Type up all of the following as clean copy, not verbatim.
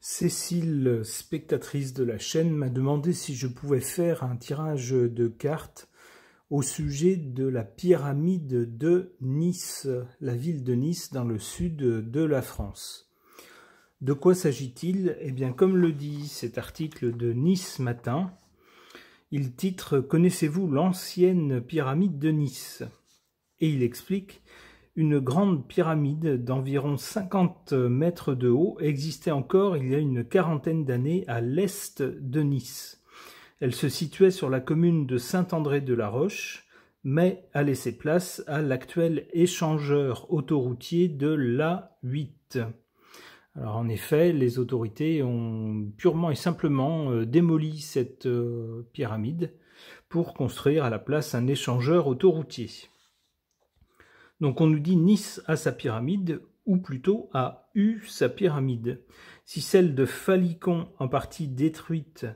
Cécile, spectatrice de la chaîne, m'a demandé si je pouvais faire un tirage de cartes au sujet de la pyramide de Nice, la ville de Nice dans le sud de la France. De quoi s'agit-il? Eh bien, comme le dit cet article de Nice Matin, il titre « Connaissez-vous l'ancienne pyramide de Nice ?» et il explique « Une grande pyramide d'environ 50 mètres de haut existait encore il y a une quarantaine d'années à l'est de Nice. Elle se situait sur la commune de Saint-André-de-la-Roche, mais a laissé place à l'actuel échangeur autoroutier de l'A8. » Alors en effet, les autorités ont purement et simplement démoli cette pyramide pour construire à la place un échangeur autoroutier. Donc on nous dit Nice a sa pyramide, ou plutôt a eu sa pyramide. Si celle de Falicon, en partie détruite,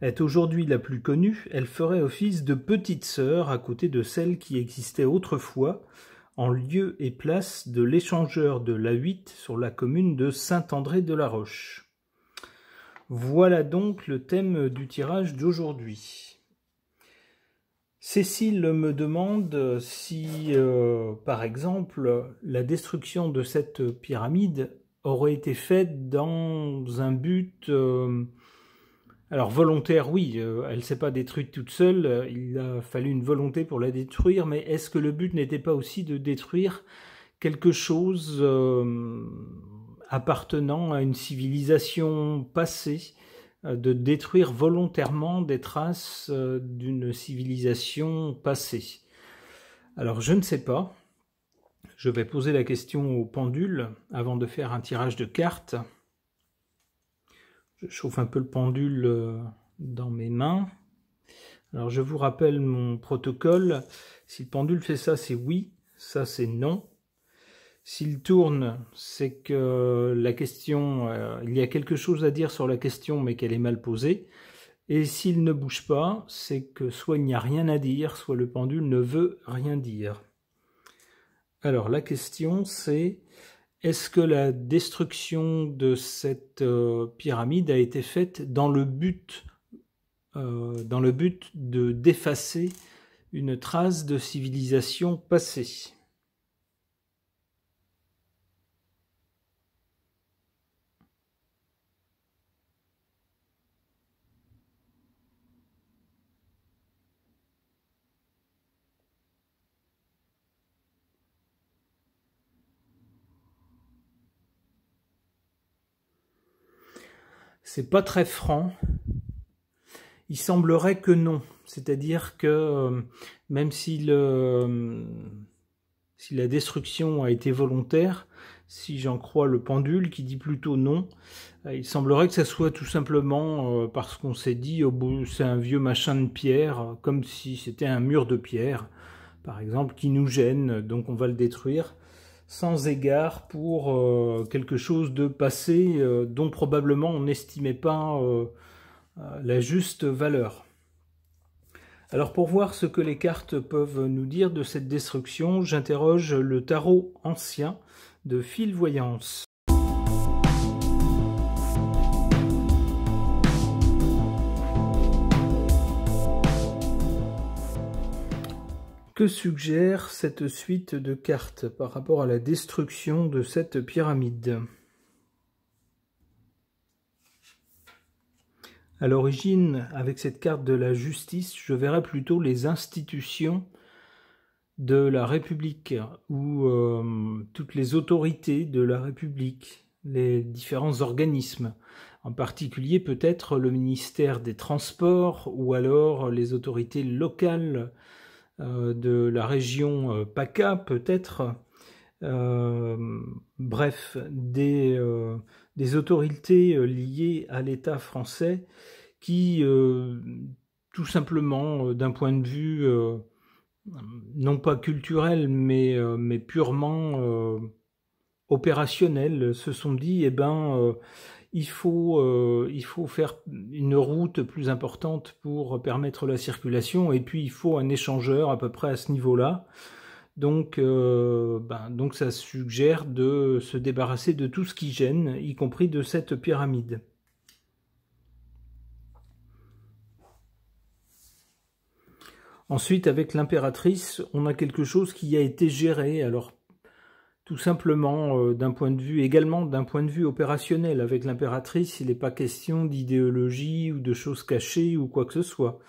est aujourd'hui la plus connue, elle ferait office de petite sœur à côté de celle qui existait autrefois, en lieu et place de l'échangeur de l'A8 sur la commune de Saint-André-de-la-Roche. Voilà donc le thème du tirage d'aujourd'hui. Cécile me demande si, par exemple, la destruction de cette pyramide aurait été faite dans un but... alors volontaire, oui, elle ne s'est pas détruite toute seule, il a fallu une volonté pour la détruire, mais est-ce que le but n'était pas aussi de détruire quelque chose appartenant à une civilisation passée, de détruire volontairement des traces d'une civilisation passée? Alors je ne sais pas, je vais poser la question au pendule avant de faire un tirage de cartes. Je chauffe un peu le pendule dans mes mains. Alors je vous rappelle mon protocole. Si le pendule fait ça, c'est oui. Ça, c'est non. S'il tourne, c'est que la question, il y a quelque chose à dire sur la question, mais qu'elle est mal posée. Et s'il ne bouge pas, c'est que soit il n'y a rien à dire, soit le pendule ne veut rien dire. Alors la question, c'est... Est-ce que la destruction de cette pyramide a été faite dans le but de d'effacer une trace de civilisation passée? C'est pas très franc. Il semblerait que non. C'est-à-dire que même si la destruction a été volontaire, si j'en crois le pendule qui dit plutôt non, il semblerait que ça soit tout simplement parce qu'on s'est dit oh, c'est un vieux machin de pierre, comme si c'était un mur de pierre, par exemple, qui nous gêne, donc on va le détruire, sans égard pour quelque chose de passé dont probablement on n'estimait pas la juste valeur. Alors pour voir ce que les cartes peuvent nous dire de cette destruction, j'interroge le tarot ancien de Fil Voyance. Que suggère cette suite de cartes par rapport à la destruction de cette pyramide? À l'origine, avec cette carte de la justice, je verrais plutôt les institutions de la République, ou toutes les autorités de la République, les différents organismes, en particulier peut-être le ministère des Transports, ou alors les autorités locales de la région PACA peut-être, bref, des autorités liées à l'État français qui, tout simplement, d'un point de vue non pas culturel, mais purement opérationnel, se sont dit, eh ben, il faut faire une route plus importante pour permettre la circulation, et puis il faut un échangeur à peu près à ce niveau-là. Donc ça suggère de se débarrasser de tout ce qui gêne, y compris de cette pyramide. Ensuite, avec l'impératrice, on a quelque chose qui a été géré. Alors, tout simplement, d'un point de vue, également d'un point de vue opérationnel. Avec l'impératrice, il n'est pas question d'idéologie ou de choses cachées ou quoi que ce soit.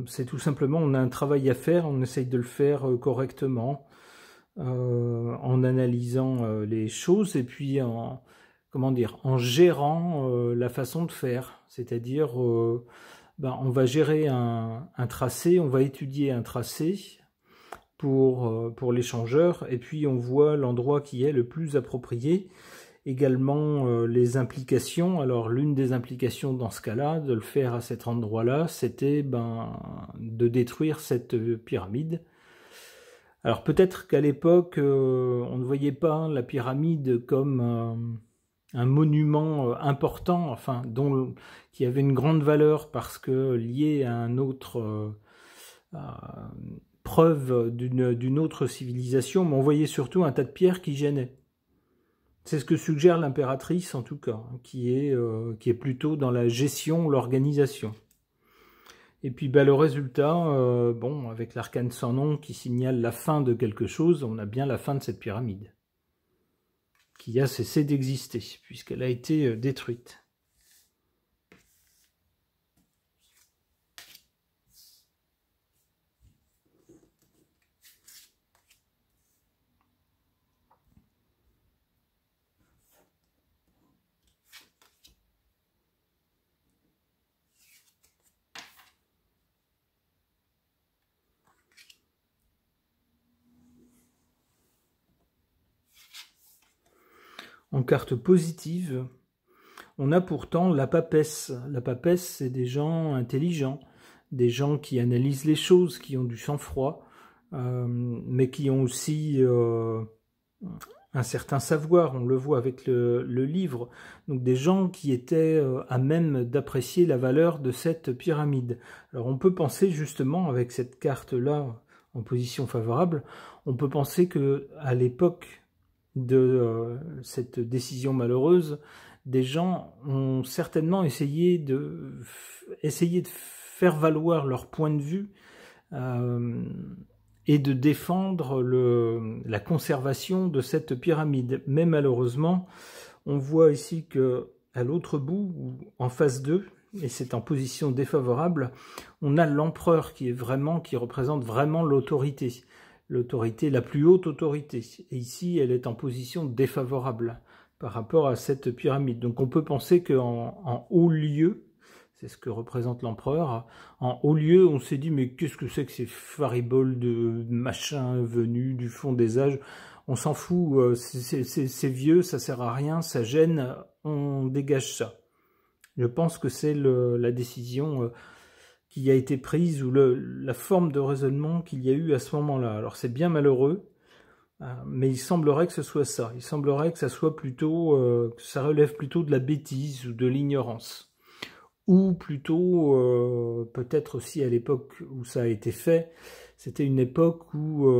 C'est tout simplement, on a un travail à faire, on essaye de le faire correctement, en analysant les choses et puis en gérant la façon de faire. C'est-à-dire, on va gérer un tracé, on va étudier un tracé pour l'échangeur, et puis on voit l'endroit qui est le plus approprié. Également les implications. Alors l'une des implications dans ce cas-là, de le faire à cet endroit-là, c'était de détruire cette pyramide. Alors peut-être qu'à l'époque, on ne voyait pas la pyramide comme un monument important, enfin qui avait une grande valeur parce que lié à un autre preuve d'une autre civilisation, mais on voyait surtout un tas de pierres qui gênaient. C'est ce que suggère l'impératrice en tout cas, qui est plutôt dans la gestion, l'organisation. Et puis le résultat, avec l'arcane sans nom qui signale la fin de quelque chose, on a bien la fin de cette pyramide, qui a cessé d'exister, puisqu'elle a été détruite. En carte positive, on a pourtant la papesse. La papesse, c'est des gens intelligents, des gens qui analysent les choses, qui ont du sang-froid, mais qui ont aussi un certain savoir. On le voit avec le livre. Donc des gens qui étaient à même d'apprécier la valeur de cette pyramide. Alors on peut penser justement, avec cette carte-là en position favorable, on peut penser que à l'époque de cette décision malheureuse, des gens ont certainement essayé de faire valoir leur point de vue et de défendre la conservation de cette pyramide. Mais malheureusement, on voit ici que à l'autre bout, en face d'eux, et c'est en position défavorable, on a l'empereur qui représente vraiment l'autorité. L'autorité, la plus haute autorité. Et ici, elle est en position défavorable par rapport à cette pyramide. Donc on peut penser qu'en haut lieu, c'est ce que représente l'empereur, en haut lieu, on s'est dit, mais qu'est-ce que c'est que ces fariboles de machin venus du fond des âges? On s'en fout, c'est vieux, ça sert à rien, ça gêne, on dégage ça. Je pense que c'est la décision qui a été prise, ou la forme de raisonnement qu'il y a eu à ce moment-là. Alors c'est bien malheureux, mais il semblerait que ce soit ça. Il semblerait que ça soit plutôt, que ça relève plutôt de la bêtise ou de l'ignorance. Ou plutôt, peut-être aussi à l'époque où ça a été fait, c'était une époque où,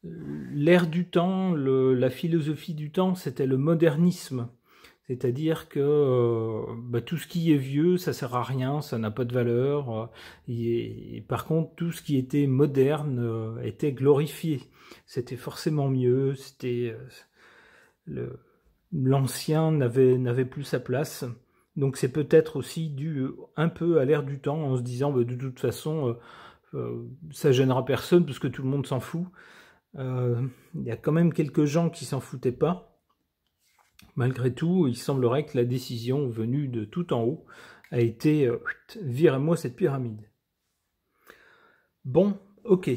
l'air du temps, la philosophie du temps, c'était le modernisme. C'est-à-dire que tout ce qui est vieux, ça sert à rien, ça n'a pas de valeur. Et par contre, tout ce qui était moderne était glorifié. C'était forcément mieux. C'était l'ancien n'avait plus sa place. Donc c'est peut-être aussi dû un peu à l'air du temps, en se disant de toute façon, ça gênera personne parce que tout le monde s'en fout. Il y a quand même quelques gens qui s'en foutaient pas. Malgré tout, il semblerait que la décision venue de tout en haut a été « virez-moi cette pyramide ». Bon, ok.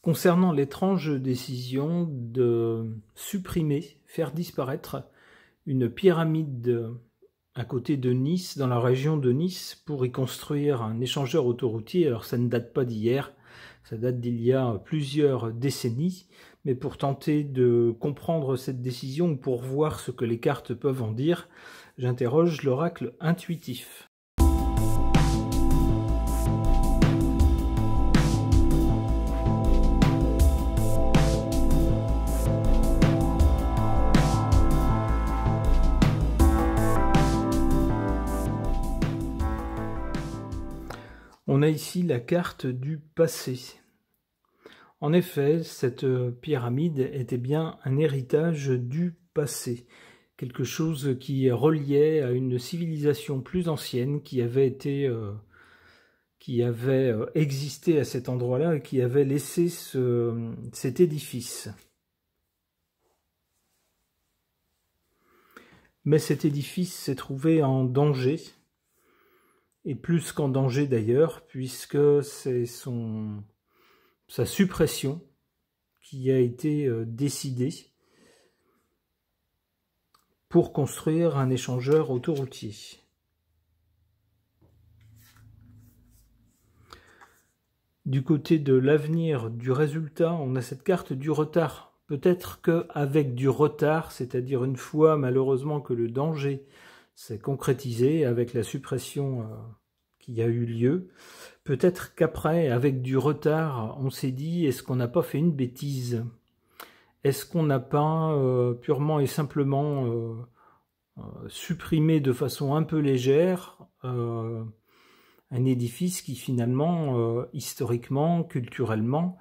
Concernant l'étrange décision de supprimer, faire disparaître une pyramide à côté de Nice, dans la région de Nice, pour y construire un échangeur autoroutier, alors ça ne date pas d'hier, ça date d'il y a plusieurs décennies, mais pour tenter de comprendre cette décision ou pour voir ce que les cartes peuvent en dire, j'interroge l'oracle intuitif. On a ici la carte du passé. En effet, cette pyramide était bien un héritage du passé, quelque chose qui reliait à une civilisation plus ancienne qui avait existé à cet endroit-là et qui avait laissé cet édifice. Mais cet édifice s'est trouvé en danger, et plus qu'en danger d'ailleurs, puisque c'est sa suppression qui a été décidée pour construire un échangeur autoroutier. Du côté de l'avenir, du résultat, on a cette carte du retard. Peut-être qu'avec du retard, c'est-à-dire une fois malheureusement que le danger s'est concrétisé avec la suppression qui a eu lieu, peut-être qu'après, avec du retard, on s'est dit, est-ce qu'on n'a pas fait une bêtise? Est-ce qu'on n'a pas purement et simplement supprimé de façon un peu légère un édifice qui finalement, historiquement, culturellement,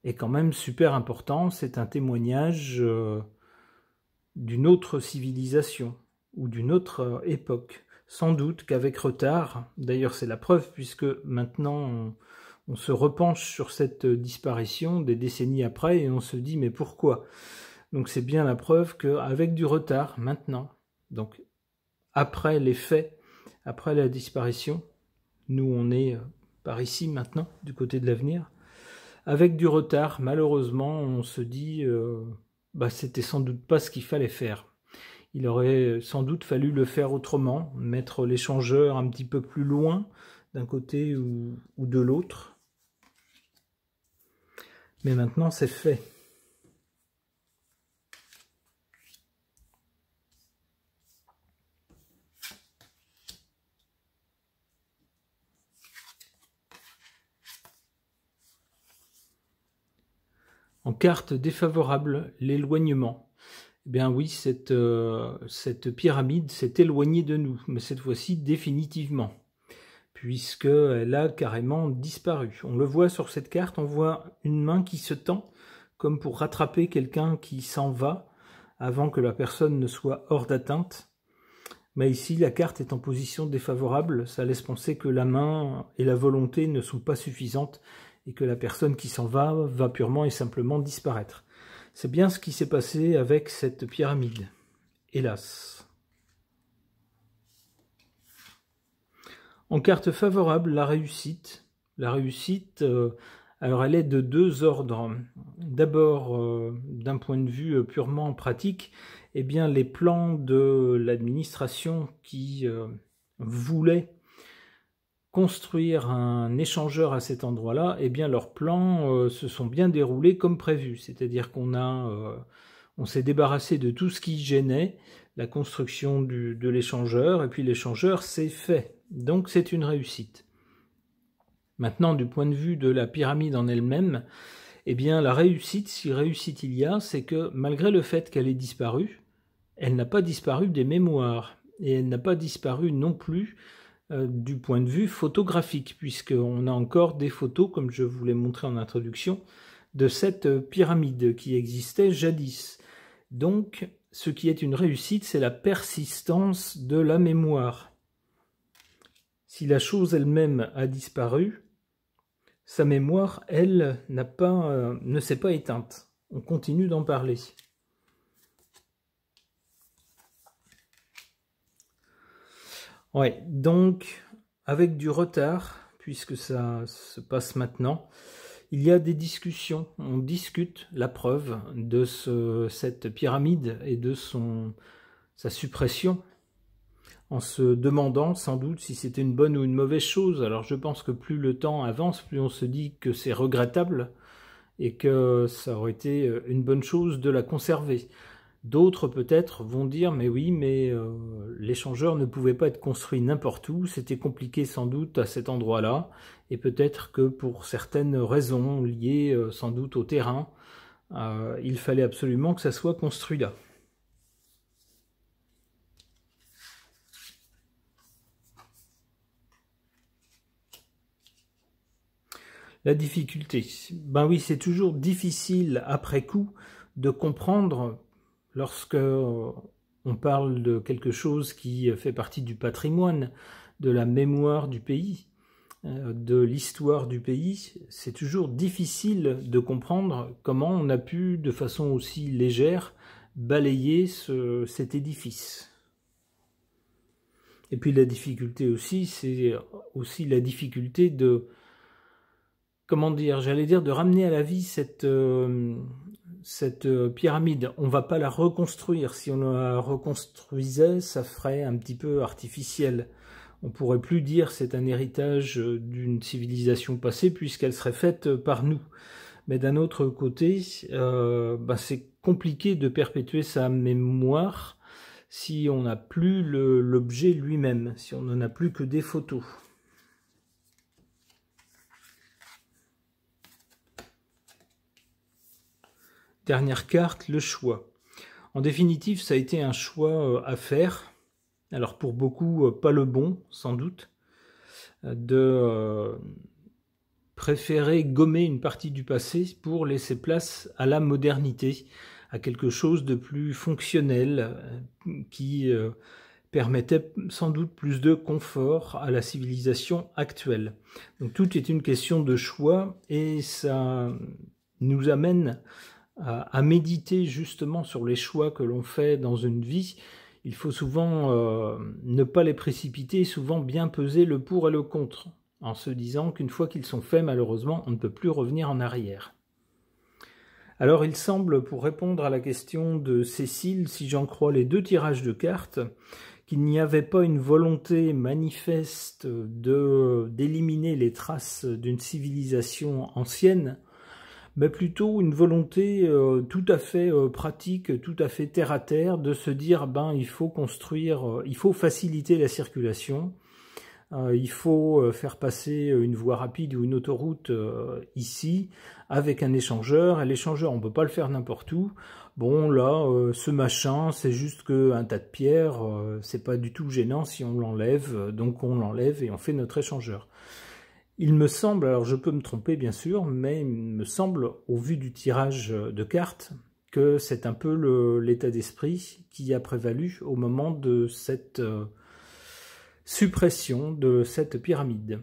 est quand même super important. C'est un témoignage d'une autre civilisation ou d'une autre époque. Sans doute qu'avec retard, d'ailleurs c'est la preuve puisque maintenant on se repenche sur cette disparition des décennies après et on se dit mais pourquoi? Donc c'est bien la preuve qu'avec du retard maintenant, donc après les faits, après la disparition, nous on est par ici maintenant, du côté de l'avenir, avec du retard, malheureusement on se dit c'était sans doute pas ce qu'il fallait faire. Il aurait sans doute fallu le faire autrement, mettre l'échangeur un petit peu plus loin d'un côté ou de l'autre. Mais maintenant c'est fait. En carte défavorable, l'éloignement. Eh bien oui, cette pyramide s'est éloignée de nous, mais cette fois-ci définitivement, puisqu'elle a carrément disparu. On le voit sur cette carte, on voit une main qui se tend, comme pour rattraper quelqu'un qui s'en va, avant que la personne ne soit hors d'atteinte. Mais ici, la carte est en position défavorable, ça laisse penser que la main et la volonté ne sont pas suffisantes, et que la personne qui s'en va purement et simplement disparaître. C'est bien ce qui s'est passé avec cette pyramide, hélas. En carte favorable, la réussite. La réussite, alors elle est de deux ordres. D'abord, d'un point de vue purement pratique, eh bien les plans de l'administration qui voulaient construire un échangeur à cet endroit-là, eh bien leurs plans se sont bien déroulés comme prévu. C'est-à-dire on s'est débarrassé de tout ce qui gênait la construction de l'échangeur, et puis l'échangeur s'est fait. Donc c'est une réussite. Maintenant, du point de vue de la pyramide en elle-même, eh bien la réussite, si réussite il y a, c'est que malgré le fait qu'elle ait disparu, elle n'a pas disparu des mémoires, et elle n'a pas disparu non plus du point de vue photographique, puisqu'on a encore des photos, comme je vous l'ai montré en introduction, de cette pyramide qui existait jadis. Donc, ce qui est une réussite, c'est la persistance de la mémoire. Si la chose elle-même a disparu, sa mémoire, elle, ne s'est pas éteinte. On continue d'en parler. Ouais, donc, avec du retard, puisque ça se passe maintenant, il y a des discussions. On discute la preuve de cette pyramide et de sa suppression, en se demandant sans doute si c'était une bonne ou une mauvaise chose. Alors je pense que plus le temps avance, plus on se dit que c'est regrettable et que ça aurait été une bonne chose de la conserver. D'autres peut-être vont dire mais oui, mais l'échangeur ne pouvait pas être construit n'importe où, c'était compliqué sans doute à cet endroit-là, et peut-être que pour certaines raisons liées sans doute au terrain, il fallait absolument que ça soit construit là. La difficulté. Ben oui, c'est toujours difficile après coup de comprendre lorsque on parle de quelque chose qui fait partie du patrimoine, de la mémoire du pays, de l'histoire du pays. C'est toujours difficile de comprendre comment on a pu, de façon aussi légère, balayer cet édifice. Et puis la difficulté aussi, c'est aussi la difficulté de, comment dire, j'allais dire de ramener à la vie cette pyramide. On ne va pas la reconstruire. Si on la reconstruisait, ça ferait un petit peu artificiel. On ne pourrait plus dire c'est un héritage d'une civilisation passée puisqu'elle serait faite par nous. Mais d'un autre côté, c'est compliqué de perpétuer sa mémoire si on n'a plus l'objet lui-même, si on n'en a plus que des photos. Dernière carte, le choix. En définitive, ça a été un choix à faire. Alors pour beaucoup, pas le bon, sans doute, de préférer gommer une partie du passé pour laisser place à la modernité, à quelque chose de plus fonctionnel, qui permettait sans doute plus de confort à la civilisation actuelle. Donc tout est une question de choix et ça nous amène à méditer justement sur les choix que l'on fait dans une vie. Il faut souvent ne pas les précipiter, souvent bien peser le pour et le contre, en se disant qu'une fois qu'ils sont faits, malheureusement, on ne peut plus revenir en arrière. Alors il semble, pour répondre à la question de Cécile, si j'en crois les 2 tirages de cartes, qu'il n'y avait pas une volonté manifeste d'éliminer les traces d'une civilisation ancienne, mais plutôt une volonté tout à fait pratique, tout à fait terre à terre, de se dire il faut construire, il faut faciliter la circulation, il faut faire passer une voie rapide ou une autoroute ici avec un échangeur, et l'échangeur on peut pas le faire n'importe où. Bon là, ce machin c'est juste qu'un tas de pierres, c'est pas du tout gênant si on l'enlève, donc on l'enlève et on fait notre échangeur. Il me semble, alors je peux me tromper bien sûr, mais il me semble, au vu du tirage de cartes, que c'est un peu l'état d'esprit qui a prévalu au moment de cette suppression de cette pyramide.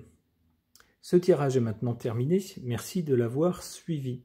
Ce tirage est maintenant terminé, merci de l'avoir suivi.